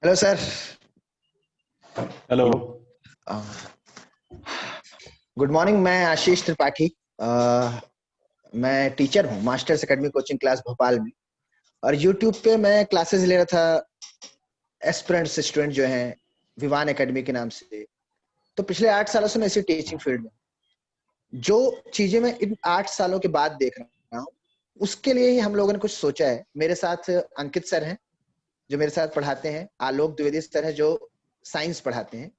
Hello sir. Hello. Good morning. मैं आशीष त्रिपाठी। मैं teacher हूँ masters academy coaching class Bhopal में। और यूट्यूब पे मैं क्लासेस ले रहा था एस्पिरेंट्स स्टूडेंट जो हैं विवान एकेडमी के नाम से। तो पिछले 8 सालों से मैं इसी टीचिंग फील्ड में, जो चीजें मैं इन 8 सालों के बाद देख रहा हूँ उसके लिए ही हम लोगों ने कुछ सोचा है। मेरे साथ अंकित सर हैं जो मेरे साथ पढ़ाते हैं, आलोक द्विवेदी सर है जो साइंस पढ़ाते हैं।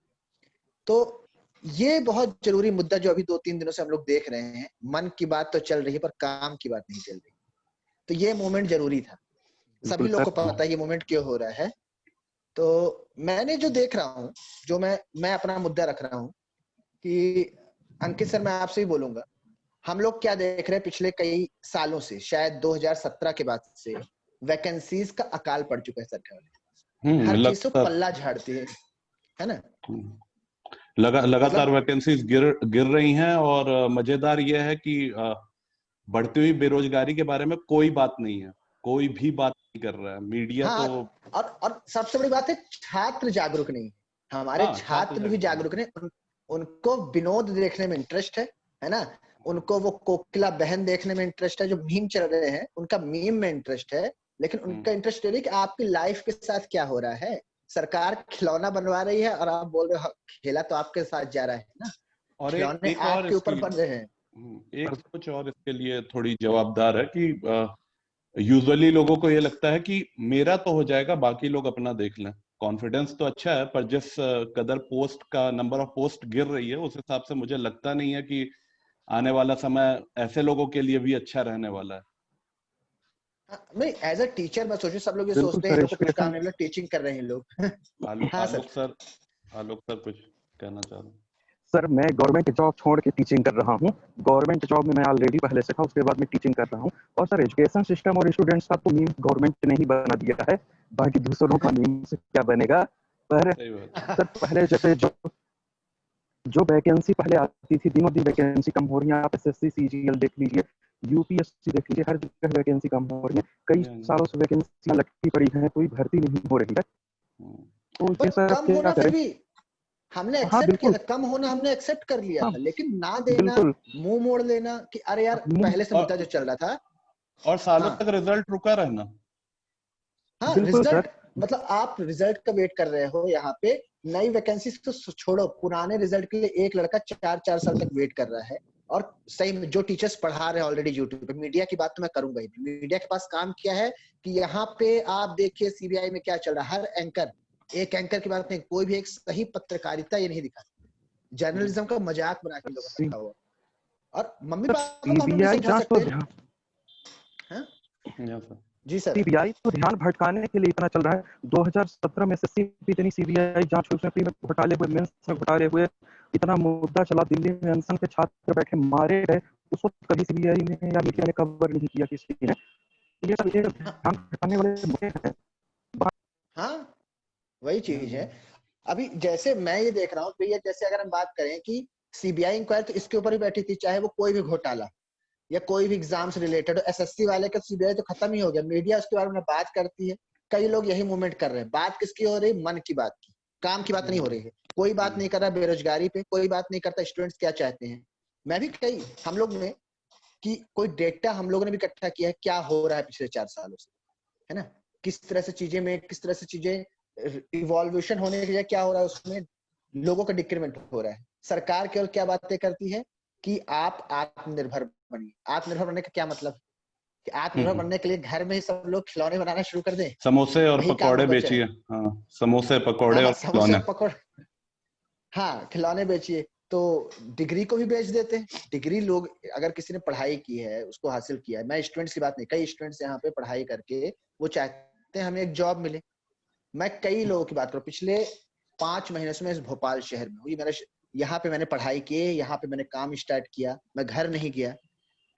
तो ये बहुत जरूरी मुद्दा जो अभी 2-3 दिनों से हम लोग देख रहे हैं, मन की बात तो चल रही है पर काम की बात नहीं चल रही। तो ये मोमेंट जरूरी था। बिल्कुल सभी लोग सर। को पता है ये मोमेंट क्यों हो रहा है। तो मैंने जो देख रहा हूँ, जो मैं अपना मुद्दा रख रहा हूँ कि अंकित सर मैं आपसे ही बोलूंगा, हम लोग क्या देख रहे हैं पिछले कई सालों से, शायद 2017 के बाद से वैकेंसीज का अकाल पड़ चुका है सरकार में। हर चीज से लगातार। पल्ला झाड़ती है ना। लगातार मतलब वैकेंसीज गिर गिर रही हैं और मजेदार यह है कि बढ़ती हुई बेरोजगारी के बारे में कोई बात नहीं है। कोई भी बात नहीं कर रहा है मीडिया हाँ, तो। और सबसे बड़ी बात है, छात्र जागरूक नहीं है। हमारे हाँ, छात्र छात्र भी जागरूक जागरूक नहीं। उनको विनोद देखने में इंटरेस्ट है ना। उनको वो कोकिला बहन देखने में इंटरेस्ट है, जो मीम चल रहे हैं उनका मीम में इंटरेस्ट है। लेकिन नहीं। उनका इंटरेस्ट ये नहीं कि आपकी लाइफ के साथ क्या हो रहा है। सरकार खिलौना बनवा रही है और आप बोल रहे हो खेला तो आपके साथ जा रहा है ना। और खिलौने एक और आपके ऊपर इसकी बन रहे हैं। एक सोच और इसके लिए थोड़ी जवाबदार है कि यूजुअली लोगों को ये लगता है कि मेरा तो हो जाएगा, बाकी लोग अपना देख लें। कॉन्फिडेंस तो अच्छा है, पर जिस कदर पोस्ट का नंबर ऑफ पोस्ट गिर रही है उस हिसाब से मुझे लगता नहीं है कि आने वाला समय ऐसे लोगों के लिए भी अच्छा रहने वाला है। नहीं, एज अ टीचर मैं सोचू, सब लोग ये बिल्कुल सोचते हैं इन सर, लोग को कुछ काम एजुकेशन। नहीं मिला, टीचिंग कर रहे हैं लोग। हाँ सर। आलोक सर कुछ कहना चाह रहे सर मैं गवर्नमेंट जॉब छोड़ के टीचिंग कर रहा हूँ। गवर्नमेंट जॉब में मैं ऑलरेडी पहले से था, उसके बाद मैं टीचिंग कर रहा हूँ। और सर एजुकेशन सिस्टम और स्टूडेंट्स का तो मीम गवर्नमेंट ने ही बना दिया है, बाकी दूसरों का मीम से क्या बनेगा। पर सही बात है। सर पहले जैसे जो जो वैकेंसी पहले आती थी, दिनों दिन वैकेंसी कम हो रही है। आप एसएससी सीजीएल देख लीजिए, यूपीएससी देख लीजिए, हर जगह वैकेंसी कम हो रही है। कई नहीं, नहीं। सालों से वैकेंसियां लटकी पड़ी हैं, कोई भर्ती नहीं हो रही है। हम्म। तो पर ये सर अब कम क्या होना फिर करें। भी हमने हाँ एक्सेप्ट किया बिल्कुल। था, कम होना हमने एक्सेप्ट कर लिया हाँ था, लेकिन ना देना, बिल्कुल। मुंह मोड़ लेना कि अरे यार पहले से मुद्दा जो और चल रहा था। सालों हाँ तक रिजल्ट रुका रहना। हाँ, बिल्कुल रिजल्ट सर। मतलब आप रिजल्ट का वेट कर रहे हो यहाँ पे। नई वैकेंसी तो छोड़ो, पुराने रिजल्ट के लिए एक लड़का 4-4 साल तक वेट कर रहा है। और सही में जो टीचर्स पढ़ा रहे हैं ऑलरेडी यूट्यूब पे, मीडिया की बात तो मैं करूंगा ही। मीडिया के पास काम किया है कि यहाँ पे आप देखिए सीबीआई में क्या चल रहा है। हर एंकर, एक एंकर की बात नहीं, कोई भी एक सही पत्रकारिता ये नहीं दिखा। जर्नलिज्म का मजाक बना के लोगों ने सी, रखा हुआ। और मम्मी सर पापा को हम लोग नहीं सीबीआई समझा जांच तो सकते। ध्यान हाँ या सर। जी सर। सीबीआई तो ध्यान भटकाने के लिए इतना चल रहा है। 2017 में एसएससी की इतनी सीबीआई जांच हुई, उसमें प्री में घोटाले हुए, मेंस में घोटाले हुए, इतना मुद्दा चला, दिल्ली में अनशन पे छात्र बैठे मारे गए। उस वक्त कभी सीबीआई ने या मीडिया ने कवर नहीं किया किसी ने। तो ये सब ये हाँ ध्यान भटकाने वाले मुद्दे हैं। हाँ, वही चीज है। हम्म। अभी जैसे मैं ये देख रहा हूँ भैया, जैसे अगर हम बात करें कि सीबीआई इंक्वायरी तो इसके ऊपर ही बैठी थी, चाहे वो कोई भी घोटाला या कोई भी एग्जाम से रिलेटेड हो। एसएससी वाले का सीबीआई तो खत्म ही हो गया, मीडिया उसके बारे में बात करती है। कई लोग यही मूवमेंट कर रहे हैं। बात किसकी हो रही है? मन की बात की, काम की बात नहीं हो रही है। कोई बात नहीं कर रहा बेरोजगारी पे, कोई बात नहीं करता स्टूडेंट्स क्या चाहते हैं। मैं भी कई हम लोग ने कि कोई डेटा हम लोगों ने भी इकट्ठा किया है क्या हो रहा है पिछले 4 सालों से, है ना। किस तरह से चीजें में, किस तरह से चीजें इवॉल्यूशन होने के लिए क्या हो रहा है, उसमें लोगों का डिक्रीमेंट हो रहा है। सरकार केवल क्या बातें करती है कि आप आत्मनिर्भर बनिए। आत्मनिर्भर बनने का क्या मतलब है कि आत्मनिर्भर हम्म। बनने के लिए घर में ही सब लोग खिलौने बनाना शुरू कर दें? समोसे और वही काम पकौड़े अब बचा बेचिए। है। हाँ, समोसे हाँ पकौड़े हाँ, और समोसे खिलौने। पकौड़े। हाँ, खिलौने बेचिए। तो डिग्री को भी बेच देते हैं। डिग्री लोग, अगर किसी ने पढ़ाई की है, उसको हासिल किया है, मैं स्टूडेंट्स की बात नहीं, कई स्टूडेंट्स यहाँ पे पढ़ाई करके वो चाहते हैं हमें एक जॉब मिले। मैं कई लोगों की बात करूं, पिछले 5 महीने से मैं इस भोपाल शहर में हूँ। ये मेरा यहाँ पे मैंने पढ़ाई की, यहाँ पे मैंने काम स्टार्ट किया, मैं घर नहीं गया।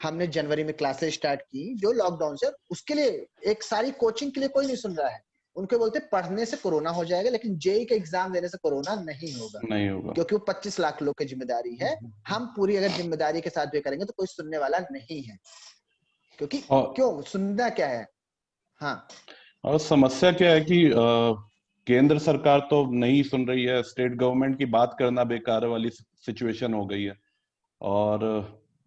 हमने जनवरी में क्लासेस स्टार्ट की जो लॉकडाउन से, उसके लिए एक सारी कोचिंग के लिए कोई नहीं सुन रहा है। उनको बोलते पढ़ने से कोरोना हो जाएगा, लेकिन जेई का एग्जाम देने से कोरोना नहीं होगा, नहीं होगा। क्योंकि वो 25 लाख लोग की जिम्मेदारी है। हम पूरी अगर जिम्मेदारी के साथ भी करेंगे तो कोई सुनने वाला नहीं है। क्योंकि और क्यों सुनना क्या है। हाँ समस्या क्या है कि केंद्र सरकार तो नहीं सुन रही है, स्टेट गवर्नमेंट की बात करना बेकार वाली सिचुएशन हो गई है। और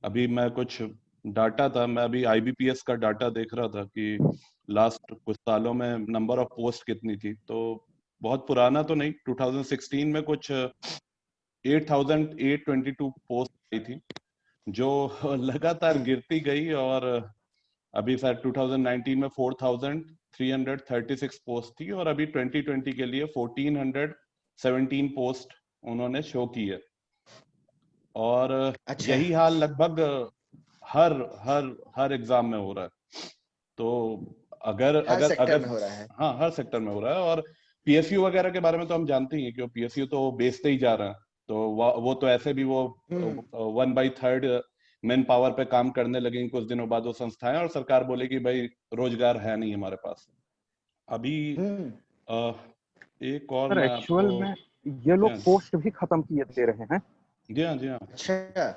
अभी मैं कुछ डाटा था, मैं अभी IBPS का डाटा देख रहा था कि लास्ट कुछ सालों में नंबर ऑफ पोस्ट कितनी थी, तो बहुत पुराना तो नहीं, 2016 में कुछ 8,822 पोस्ट आई थी, जो लगातार गिरती गई, और अभी शायद 2019 में 4,336 पोस्ट थी, और अभी 2020 के लिए 1,417 पोस्ट उन्होंने शो की है। और अच्छा, यही हाल लगभग हर हर हर एग्जाम में हो रहा है। तो अगर हर अगर सेक्टर अगर में हो रहा है। हाँ, हर सेक्टर में हो रहा है। और PSU वगैरह के बारे में तो हम जानते ही हैं कि PSU तो बेचते ही जा रहे हैं, तो वो तो ऐसे भी वो 1/3 मैन पावर पे काम करने लगेंगे कुछ दिनों बाद वो संस्थाएं, और सरकार बोलेगी भाई रोजगार है नहीं हमारे पास। अभी एक और सर मैं एक्चुअल आपको, में ये लोग पोस्ट भी खत्म किए दे रहे हैं। जी हाँ, जी हाँ, अच्छा,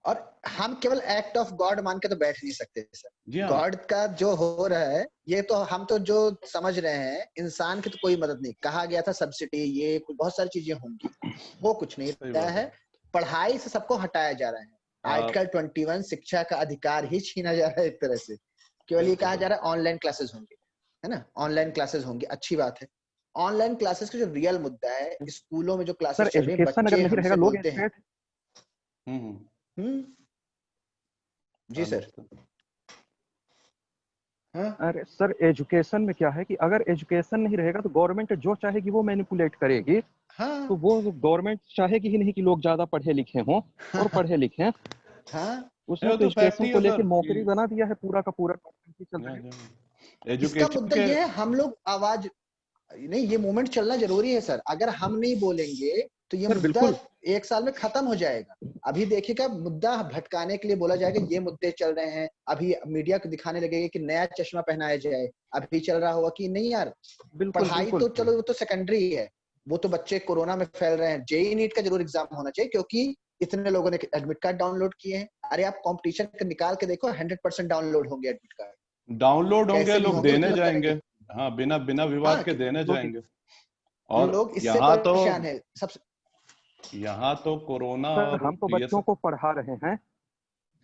और हम केवल एक्ट ऑफ गॉड मान के तो बैठ नहीं सकते सर। जी हाँ, गॉड का जो हो रहा है, ये तो हम तो जो समझ रहे हैं, इंसान की तो कोई मदद नहीं। कहा गया था सब्सिडी, ये कुछ बहुत सारी चीजें होंगी, वो कुछ नहीं सही रहा बात है। है। पढ़ाई से सबको हटाया जा रहा है। आर्टिकल 21 शिक्षा का अधिकार ही छीना जा रहा है एक तरह से। केवल ये कहा जा रहा है ऑनलाइन क्लासेस होंगी, है ना, ऑनलाइन क्लासेस होंगी, अच्छी बात है। ऑनलाइन क्लासेस का जो रियल मुद्दा है, स्कूलों में जो क्लासेस सर चल रही है, एजुकेशन अगर बच्चे नहीं रहेगा, हमसे लोग बोलते हैं। एजुकेट। हम्म जी सर। हाँ अरे सर एजुकेशन में क्या है कि अगर एजुकेशन नहीं रहेगा तो गवर्नमेंट जो चाहेगी वो मैनिपुलेट करेगी। तो हाँ वो गवर्नमेंट चाहेगी ही नहीं कि लोग ज्यादा पढ़े लिखे हों और पढ़े लिखें। हाँ, उसने वो तो तो फैक्ट एजुकेशन ही को है लेके सर नौकरी बना दिया है, पूरा का पूरा चल रहा है। इसका एजुकेशन मुद्दा के, ये है, हम लोग आवाज नहीं, ये मूवमेंट चलना जरूरी है सर। अगर हम नहीं बोलेंगे तो ये सर मुद्दा बिल्कुल। 1 साल में खत्म हो जाएगा। अभी देखिएगा, मुद्दा भटकाने के लिए बोला जाएगा ये मुद्दे चल रहे हैं, अभी मीडिया को दिखाने लगेगा कि नया चश्मा पहनाया जाए। अभी चल रहा होगा कि नहीं यार, बिल्कुल पढ़ाई बिल्कुल। तो चलो वो तो सेकेंडरी है, वो तो बच्चे कोरोना में फैल रहे हैं। जेई नीट का जरूर एग्जाम होना चाहिए, क्योंकि इतने लोगों ने एडमिट कार्ड डाउनलोड किए हैं। अरे आप कॉम्पिटिशन निकाल के देखो, 100% डाउनलोड होंगे एडमिट कार्ड, डाउनलोड होंगे, कैसे भी लोग होंगे, देने उतने जाएंगे। करेंगे। हाँ, बिना बिना विवाद हाँ, के देने लोग जाएंगे। और लोग इससे परेशान है सबसे। यहाँ तो कोरोना सर और हम तो ये बच्चों सब। को पढ़ा रहे हैं।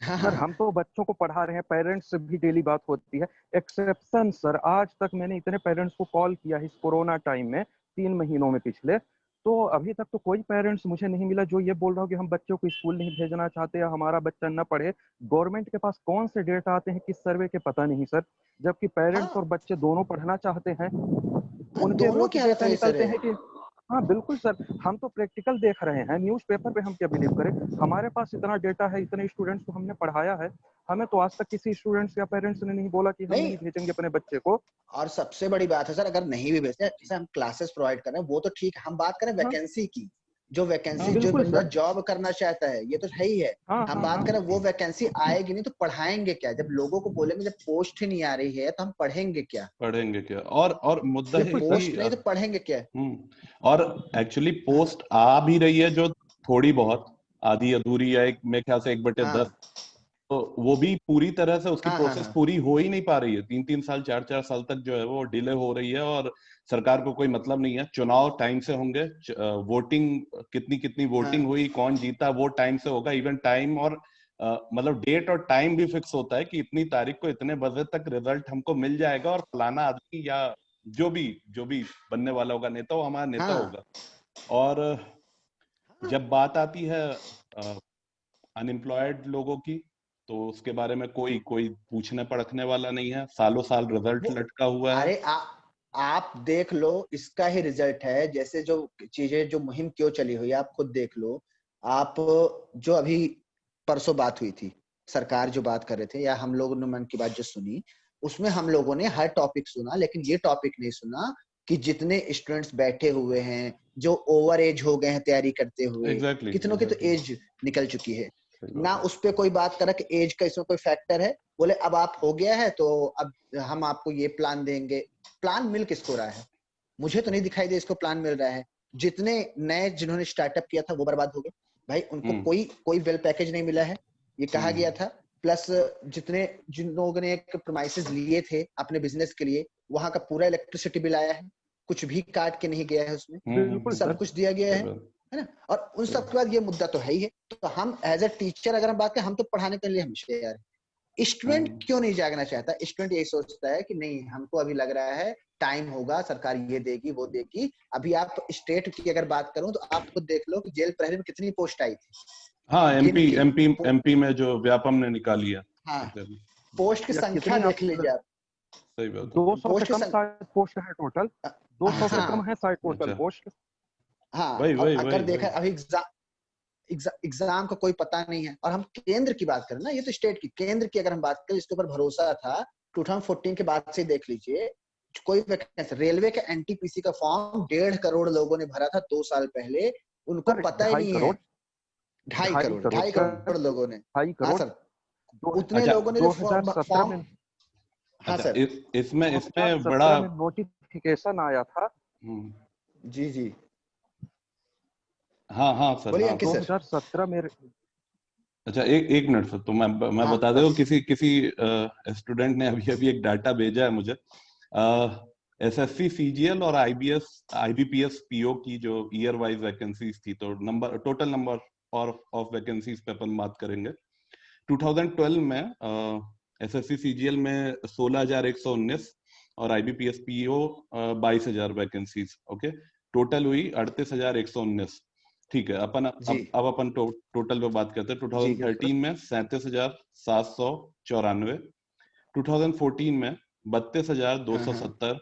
हाँ सर हाँ हम तो बच्चों को पढ़ा रहे हैं, पेरेंट्स से भी डेली बात होती है। एक्सेप्शन सर, आज तक मैंने इतने पेरेंट्स को कॉल किया है इस कोरोना टाइम में, 3 महीनों में पिछले, तो अभी तक तो कोई पेरेंट्स मुझे नहीं मिला जो ये बोल रहा हो कि हम बच्चों को स्कूल नहीं भेजना चाहते या हमारा बच्चा न पढ़े। गवर्नमेंट के पास कौन से डेटा आते हैं किस सर्वे के, पता नहीं सर। जबकि पेरेंट्स और हाँ, बच्चे दोनों पढ़ना चाहते हैं, उनके दोनों रोज की हालत डेटा वही सर निकलते है। हैं कि हाँ बिल्कुल सर। हम तो प्रैक्टिकल देख रहे हैं, न्यूज़पेपर पे हम क्या बिलीव करें। हमारे पास इतना डेटा है, इतने स्टूडेंट्स को हमने पढ़ाया है, हमें तो आज तक किसी स्टूडेंट्स या पेरेंट्स ने नहीं बोला कि हम नहीं, नहीं भेजेंगे अपने बच्चे को। और सबसे बड़ी बात है सर, अगर नहीं भी भेजते, जैसे हम क्लासेस प्रोवाइड कर रहे हैं वो तो ठीक है, हम बात करें हाँ वैकेंसी की। जो वैकेंसी, जो बिल्कुल बंदा सर। जॉब करना चाहता है, ये तो है ही है। हाँ हम हाँ बात हाँ। करें वो वैकेंसी आएगी नहीं तो पढ़ाएंगे क्या? जब लोगों को बोलेंगे जब पोस्ट ही नहीं आ रही है तो हम पढ़ेंगे क्या? पढ़ेंगे क्या? और मुद्दा जब है कि पोस्ट नहीं तो पढ़ेंगे क्या? और एक्चुअली हाँ पोस्ट आ भी रही है, जो थोड़ी बहुत आधी अधूरी है, मेरे ख्याल से 1/10, हाँ तो वो भी पूरी तरह से उसकी हाँ हाँ प्रोसेस हाँ पूरी हो ही नहीं पा रही है। 3-3 साल 4-4 साल तक जो है वो डिले हो रही है, और सरकार को कोई मतलब नहीं है। चुनाव टाइम से होंगे, वोटिंग कितनी कितनी वोटिंग हाँ हुई, कौन जीता, वो टाइम से होगा। इवन टाइम और मतलब डेट और टाइम भी फिक्स होता है कि इतनी तारीख को इतने बजे तक रिजल्ट हमको मिल जाएगा, और फलाना आदमी या जो भी बनने वाला होगा नेता, वो हमारा नेता हाँ होगा। और जब बात आती है अनएम्प्लॉयड लोगों की, तो उसके बारे में कोई कोई पूछने परखने वाला नहीं है। सालों साल रिजल्ट वो, लटका हुआ है। अरे आप देख लो, इसका ही रिजल्ट है। जैसे जो चीजें, जो मुहिम क्यों चली हुई है, आप खुद देख लो। आप, जो अभी परसों बात हुई थी, सरकार जो बात कर रहे थे, या हम लोगों ने मन की बात जो सुनी, उसमें हम लोगों ने हर टॉपिक सुना, लेकिन ये टॉपिक नहीं सुना कि जितने स्टूडेंट्स बैठे हुए हैं, जो ओवर एज हो गए हैं तैयारी करते हुए, एग्जैक्टली कितनों की तो एग्जैक्टली एज निकल चुकी है। सही ना बात है। उस पे कोई बात करा कि एज का इसमें कोई फैक्टर है। बोले अब आप हो गया है तो अब हम आपको ये प्लान देंगे। प्लान मिल किसको रहा है? मुझे तो नहीं दिखाई दे इसको प्लान मिल रहा है। जितने नए जिन्होंने स्टार्टअप किया था वो बर्बाद हो गए भाई, उनको हम्म कोई कोई वेल पैकेज नहीं मिला है, ये कहा हम्म गया था। प्लस जिन लोगों ने एक प्रोमाइसेस लिए थे अपने बिजनेस के लिए, वहां का पूरा इलेक्ट्रिसिटी बिल आया है। कुछ भी काट के नहीं गया है उसमें, बिल्कुल सब सर। कुछ दिया गया है ना। और उन सब के बाद ये मुद्दा तो है ही है। तो हम एज ए टीचर अगर हम बात करें, हम तो पढ़ाने के लिए हमेशा तैयार है। स्टूडेंट क्यों नहीं जागना चाहता? स्टूडेंट यही सोचता है कि नहीं, हमको अभी लग रहा है टाइम होगा, सरकार ये देगी वो देगी। अभी आप स्टेट की अगर बात करूं तो आप खुद देख लो कि जेल प्रहरी में कितनी पोस्ट आई थी। हाँ, एमपी में जो व्यापम ने निकाली है। हाँ, पोस्ट की संख्या देख लीजिए आप। सही बात है। 200 से कम शायद पोस्ट है टोटल, 200 से कम है शायद टोटल पोस्ट। हाँ, वही और अगर देखा अभी एग्जाम का कोई पता नहीं है। और हम केंद्र की बात करें ना, ये तो स्टेट की, केंद्र की अगर हम बात करें, इसके ऊपर भरोसा था 2014 के बाद से। देख लीजिए कोई वैकेंसी, रेलवे के एनटीपीसी का फॉर्म 1.5 करोड़ लोगों ने भरा था 2 साल पहले, उनको पता ही नहीं है। 2.5 करोड़ लोगों ने। हाँ सर, उतने लोगों ने जो फॉर्म। हाँ सर, इसमें बड़ा नोटिफिकेशन आया था। जी जी, हाँ सर, बोलिए अंकित सर। 2017 में। अच्छा, एक मिनट सर, तो मैं बता दे, किसी स्टूडेंट ने अभी एक डाटा भेजा है मुझे। एसएससी सीजीएल और आईबीपीएस पीओ की जो ईयर वाइज वैकेंसीज थी, तो टोटल नंबर ऑफ वैकेंसीज पे अपन बात करेंगे। 2012 में एसएससी सीजीएल में 16,119 और IBPS PO 22,000 vacancies. Okay, total हुई 38,119। ठीक है, अब अपन टोटल पे बात करते हैं। 2013 में 37,794, 2014 में 32,270।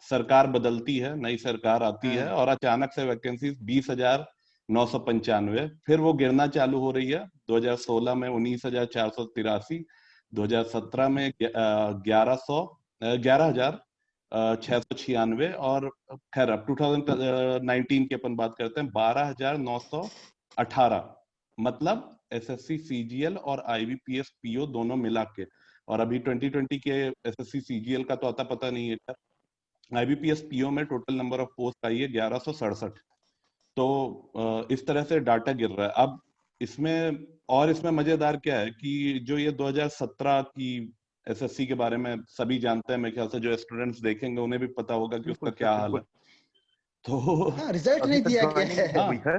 सरकार बदलती है, नई सरकार आती है और अचानक से वैकेंसी 20,995। फिर वो गिरना चालू हो रही है। 2016 में 19,483, 2017 में 11,696 और खैर अब 2019 की अपन बात करते हैं 12,918। मतलब एसएससी सीजीएल और आईबीपीएस पीओ दोनों मिला के। और अभी 2020 के एसएससी सीजीएल का तो आता पता नहीं है। आईबीपीएस पीओ में टोटल नंबर ऑफ पोस्ट आई है 1167। तो इस तरह से डाटा गिर रहा है। अब इसमें मजेदार क्या है कि जो ये 2017 की एसएससी के बारे में सभी जानते हैं, मेरे ख्याल से जो स्टूडेंट्स देखेंगे उन्हें भी पता होगा कि उसका क्या हाल है। तो रिजल्ट नहीं दिया गया है।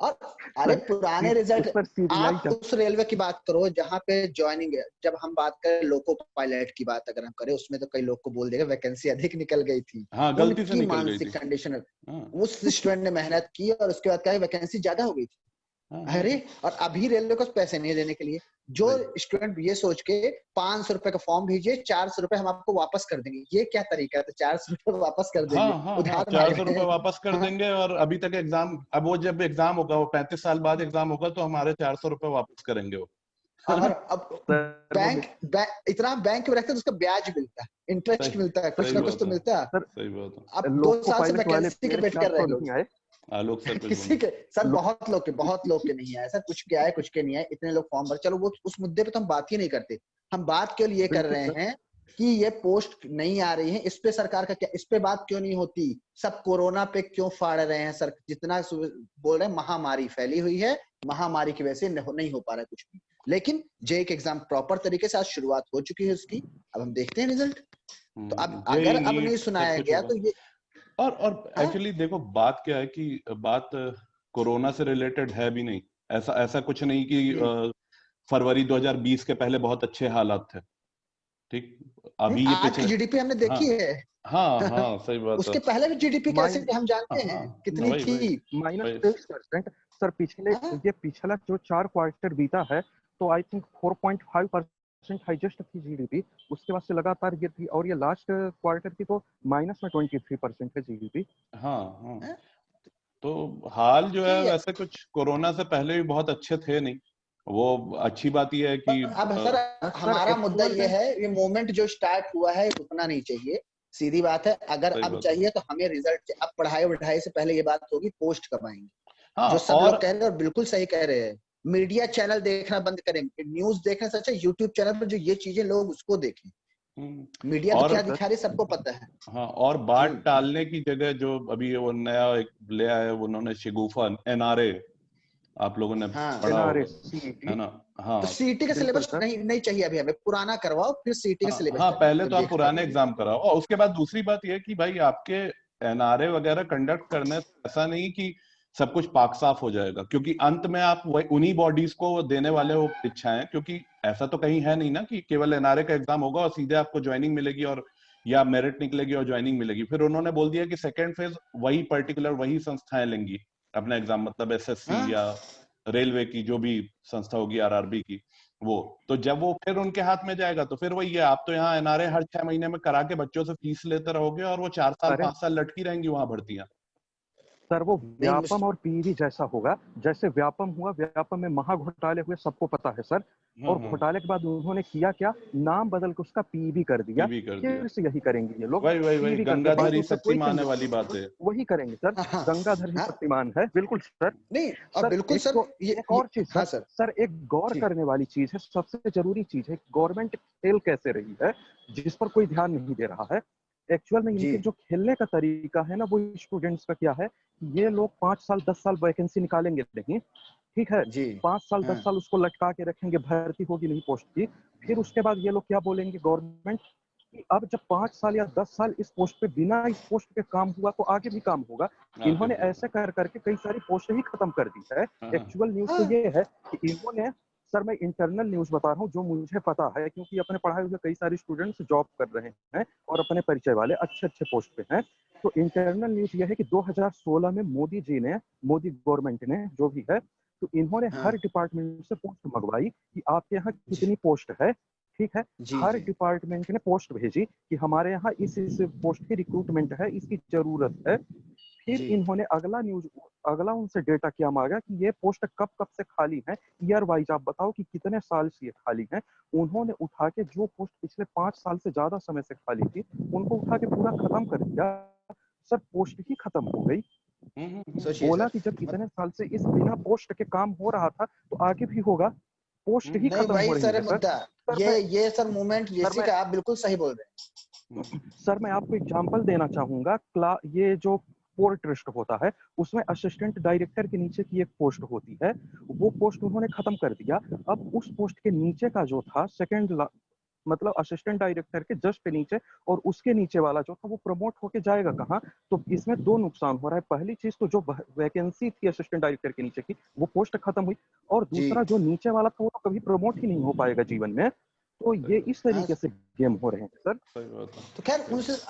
और अरे पुराने रिजल्ट, आप उस रेलवे की बात करो जहाँ पे ज्वाइनिंग है। जब हम बात करें लोको पायलट की बात अगर हम करें, उसमें तो कई लोग को बोल देगा वैकेंसी अधिक निकल गई थी। गलती से निकल गई थी। मानसिक कंडीशन, उस स्टूडेंट ने मेहनत की और उसके बाद क्या वैकेंसी ज्यादा हो गई थी। अरे, और अभी रेलवे को पैसे नहीं देने के लिए जो स्टूडेंट ये सोच के 500 रुपए का फॉर्म भेजिए, 400 रुपए हम आपको वापस कर देंगे। ये क्या तरीका है? तो 400 रुपए वापस कर देंगे। हाँ, 400 रुपए वापस कर देंगे। और अभी तक एग्जाम, अब वो जब एग्जाम होगा, वो 35 साल बाद एग्जाम होगा, तो हमारे 400 रुपए वापस करेंगे वो। और अब बैंक इतना बैंक में रखते हैं तो उसका ब्याज मिलता है, इंटरेस्ट मिलता है, कुछ ना कुछ तो मिलता है। सही बात है। अब 2 साल से वैकेंसी के वेट कर रहे हैं लोग। किसी के सर, बहुत लोग के नहीं आए सर, कुछ के आए कुछ के नहीं आए। इतने लोग फॉर्म भर, चलो वो उस मुद्दे पे तो हम बात ही नहीं करते। हम बात के लिए कर रहे हैं कि ये पोस्ट नहीं आ रही है, इस पे सरकार का क्या, इस पे बात क्यों नहीं होती? सब कोरोना पे क्यों फाड़ रहे हैं सर? जितना बोल रहे हैं महामारी फैली हुई है, महामारी की वजह से नहीं हो पा रहा है कुछ भी। लेकिन जे के एग्जाम प्रॉपर तरीके से आज शुरुआत हो चुकी है उसकी, अब हम देखते हैं रिजल्ट। तो अब अगर अब नहीं सुनाया गया तो ये और एक्चुअली देखो, बात क्या है कि बात कोरोना से रिलेटेड है भी नहीं। ऐसा कुछ नहीं कि फरवरी 2020 के पहले बहुत अच्छे हालात थे। ठीक, अभी ये आज की जीडीपी हमने देखी है। हाँ, सही बात है। उसके पहले भी जीडीपी कैसे हम जानते हैं कितनी थी, -6%। सर ये पिछला जो 4 क्वार्टर बीता है तो आई थिंक 4.5% हाईएस्ट थी जीडीपी। उसके बाद से लगातार गिरती, और ये लास्ट क्वार्टर की तो -23% है जीडीपी। हाँ। तो हाल जो है वैसे कुछ कोरोना से पहले भी बहुत अच्छे थे नहीं। वो अच्छी बात यह है कि अब सर हमारा मुद्दा ये है, ये मोमेंट जो स्टार्ट हुआ है रुकना नहीं चाहिए। सीधी बात है, अगर अब चाहिए तो हमें रिजल्ट, अब पढ़ाई से पहले ये बात होगी पोस्ट कब आएंगे। जो सब लोग कह रहे हैं और बिल्कुल सही कह रहे हैं, मीडिया चैनल देखना बंद करें, न्यूज देखना से अच्छा यूट्यूब चैनल पर जो ये चीजें लोग उसको देखें। मीडिया तो क्या दिखा रही सबको पता है। हाँ, और बात टालने की जगह जो अभी वो नया एक ले आया उन्होंने, शिगुफा एनआरए, आप लोगों ने पढ़ा है ना? हाँ, तो सीईटी का सिलेबस नहीं चाहिए अभी हमें, पुराना करवाओ फिर सीईटी का सिलेबस। हाँ, पहले तो आप पुराने एग्जाम कराओ। और उसके बाद दूसरी बात यह कि भाई आपके एनआरए वगैरह कंडक्ट करने से ऐसा नहीं कि सब कुछ पाक साफ हो जाएगा, क्योंकि अंत में आप उन्हीं बॉडीज को देने वाले हो परीक्षाएं, क्योंकि ऐसा तो कहीं है नहीं ना कि केवल एनआरए का एग्जाम होगा और सीधे आपको ज्वाइनिंग मिलेगी और या मेरिट निकलेगी और ज्वाइनिंग मिलेगी। फिर उन्होंने बोल दिया कि सेकेंड फेज वही पर्टिकुलर वही संस्थाएं लेंगी अपना एग्जाम, मतलब एसएससी या रेलवे की जो भी संस्था होगी, आरआरबी की वो। तो जब वो फिर उनके हाथ में जाएगा तो फिर वही है, आप तो यहाँ एनआरए हर 6 महीने में करा के बच्चों से फीस लेते रहोगे और वो 4 साल 5 साल लटकी रहेंगी वहां भर्तियां। सर वो व्यापम और पीईवी जैसा होगा, जैसे व्यापम हुआ, व्यापम में महा घोटाले हुए सबको पता है सर। और घोटाले के बाद उन्होंने किया क्या, नाम बदल के उसका पीईवी कर दिया। फिर से यही करेंगे ये लोग, वही गंगाधर ही शक्तिमान वाली बात है, वही करेंगे सर। गंगाधर ही शक्तिमान है, बिल्कुल सर। नहीं और बिल्कुल सर, एक और चीज सर, एक गौर करने वाली चीज है, सबसे जरूरी चीज है, गवर्नमेंट खेल कैसे रही है जिस पर कोई ध्यान नहीं दे रहा है। एक्चुअल में इनके जो खेलने का तरीका है ना, वो स्टूडेंट्स का क्या है, ये लोग 5 साल 10 साल वैकेंसी निकालेंगे नहीं, ठीक है, 5 साल 10 साल उसको लटका के रखेंगे, भर्ती होगी नहीं पोस्ट की। फिर उसके बाद ये लोग क्या बोलेंगे गवर्नमेंट कि अब जब 5 साल या 10 साल इस पोस्ट पे, बिना इस पोस्ट पे काम हुआ तो आगे भी काम होगा। इन्होंने ऐसे कर करके कई सारी पोस्ट ही खत्म कर दी है। एक्चुअल न्यूज तो ये है कि इन्होंने, सर मैं इंटरनल न्यूज बता रहा हूँ जो मुझे पता है, क्योंकि अपने पढ़ाए हुए कई सारे स्टूडेंट्स जॉब कर रहे हैं और अपने परिचय वाले अच्छे अच्छे पोस्ट पे हैं। तो इंटरनल न्यूज यह है कि 2016 में मोदी जी ने, मोदी गवर्नमेंट ने जो भी है, तो इन्होंने हर डिपार्टमेंट से पोस्ट मंगवाई कि आपके यहाँ कितनी पोस्ट है, ठीक है। हर डिपार्टमेंट ने पोस्ट भेजी कि हमारे यहाँ इस पोस्ट की रिक्रूटमेंट है, इसकी जरूरत है। फिर इन्होंने अगला उनसे डेटा क्या मांगा कि ये पोस्ट कब कब से खाली है, ईयर वाइज आप बताओ कि कितने साल से ये खाली है। उन्होंने उठा के जो पोस्ट पिछले 5 साल से ज्यादा समय से खाली थी, उनको उठा के पूरा खत्म कर दिया सर। पोस्ट ही खत्म हो गई। बोला कि जब इतने साल से इस बिना पोस्ट के काम हो रहा था तो आगे भी होगा, पोस्ट ही खत्म हो रही है सर। ये सर मूवमेंट जैसे कि आप बिल्कुल सही बोल रहे हैं सर। मैं आपको एग्जांपल देना चाहूंगा, ये जो पोर्ट ट्रस्ट होता है उसमें असिस्टेंट डायरेक्टर के नीचे की एक पोस्ट होती है, वो पोस्ट उन्होंने खत्म कर दिया। अब उस पोस्ट के नीचे का जो था सेकंड, मतलब असिस्टेंट डायरेक्टर के जस्ट नीचे और उसके नीचे वाला जो था वो प्रमोट होके जाएगा कहाँ। तो इसमें 2 नुकसान हो रहा है। पहली चीज तो जो वैकेंसी थी असिस्टेंट डायरेक्टर के नीचे की वो पोस्ट खत्म हुई, और दूसरा जो नीचे वाला था वो तो कभी प्रमोट ही नहीं हो पाएगा जीवन में। तो ये इस तरीके से गेम हो रहे हैं सर। तो खैर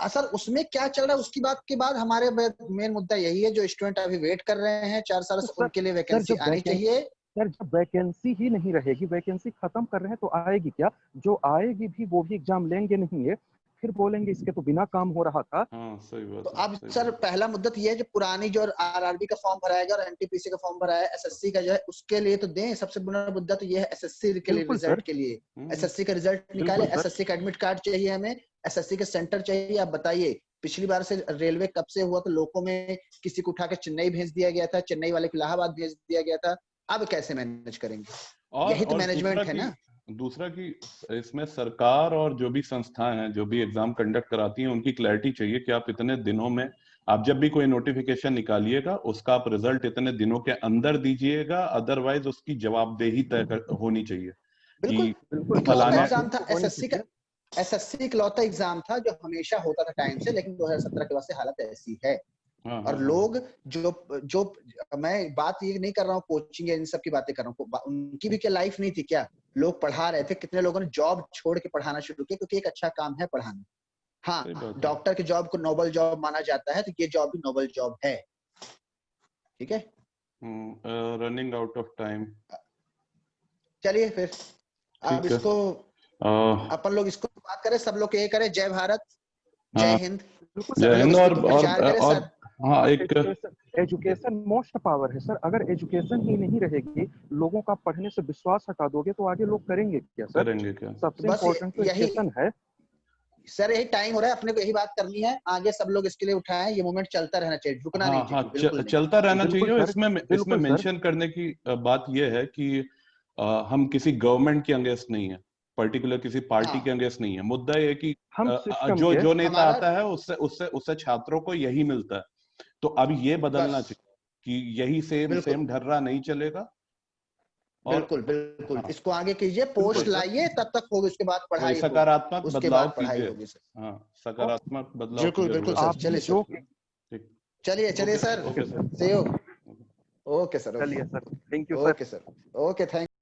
सर उसमें क्या चल रहा है उसकी बात के बाद हमारे मेन मुद्दा यही है, जो स्टूडेंट अभी वेट कर रहे हैं 4 साल से, उनके लिए वैकेंसी आनी चाहिए। सर जब वैकेंसी ही नहीं रहेगी, वैकेंसी खत्म कर रहे हैं तो आएगी क्या, जो आएगी भी वो भी एग्जाम लेंगे नहीं है, फिर बोलेंगे इसके तो बिना काम हो रहा था। सही बात तो अब सर पहला मुद्दा तो ये है जो पुरानी जो आरआरबी का फॉर्म भराया गया और एनटीपीसी का फॉर्म भराया है, एसएससी का जो है उसके लिए तो दें। सबसे बड़ा मुद्दा तो ये है एसएससी के लिए, रिजल्ट के लिए। एसएससी का रिजल्ट निकाले, एसएससी का एडमिट कार्ड चाहिए हमें, एसएससी का सेंटर चाहिए। आप बताइए पिछली बार से रेलवे कब से हुआ, तो लोगों में किसी को उठा के चेन्नई भेज दिया गया था, चेन्नई वाले को इलाहाबाद भेज दिया गया था। अब कैसे मैनेज करेंगे? यही तो मैनेजमेंट है ना। दूसरा कि इसमें सरकार और जो भी संस्थाएं हैं जो भी एग्जाम कंडक्ट कराती हैं उनकी क्लैरिटी चाहिए कि आप इतने दिनों में, आप जब भी कोई नोटिफिकेशन निकालिएगा उसका आप रिजल्ट इतने दिनों के अंदर दीजिएगा, अदरवाइज उसकी जवाबदेही तय होनी चाहिए। बिल्कुल इकलौता एग्जाम था एसएससी का, एसएससी इकलौता एग्जाम था जो हमेशा होता था टाइम से, लेकिन 2017 के बाद से हालत ऐसी है। और लोग जो मैं बात ये नहीं कर रहा हूँ कोचिंग या इन सब की बातें कर रहा हूँ, उनकी भी क्या लाइफ नहीं थी क्या? लोग पढ़ा रहे थे, कितने लोगों ने जॉब छोड़ के पढ़ाना शुरू किया, क्योंकि एक अच्छा काम है पढ़ाना। हाँ, डॉक्टर की जॉब को नोबल जॉब माना जाता है, तो ये जॉब भी नोबल जॉब है। ठीक है, रनिंग आउट ऑफ टाइम। चलिए फिर अब इसको अपन लोग इसको बात करें, सब लोग ये करें, जय भारत, जय हिंद, जय हिंद। और हाँ, एक एजुकेशन मोस्ट पावर है सर। अगर एजुकेशन ही नहीं रहेगी, लोगों का पढ़ने से विश्वास हटा दोगे तो आगे लोग करेंगे क्या सर? करेंगे क्या? सबसे इम्पोर्टेंट तो एजुकेशन है सर। यही टाइम हो रहा है, अपने को यही बात करनी है, आगे सब लोग इसके लिए उठाएं। ये मूवमेंट चलता रहना चाहिए, रुकना नहीं चाहिए। चलता रहना चाहिए। इसमें मेंशन करने की बात यह है कि हम किसी गवर्नमेंट के अगेंस्ट नहीं है, पर्टिकुलर किसी पार्टी के अगेंस्ट नहीं है। मुद्दा ये है कि जो नेता आता है उससे छात्रों को यही मिलता है। तो अब ये बदलना चाहिए कि यही सेम ढर्रा नहीं चलेगा। बिल्कुल इसको आगे कीजिए, पोस्ट लाइए, तब तक होगी, उसके बाद पढ़ाई, सकारात्मक बदलाव कीजिए। होगी सर। हाँ, सकारात्मक बदलाव। बिल्कुल सर, चलिए। चलिए Okay, सर, okay, sir. See you. Okay sir, चलिए sir, thank you sir. Okay sir, okay, thank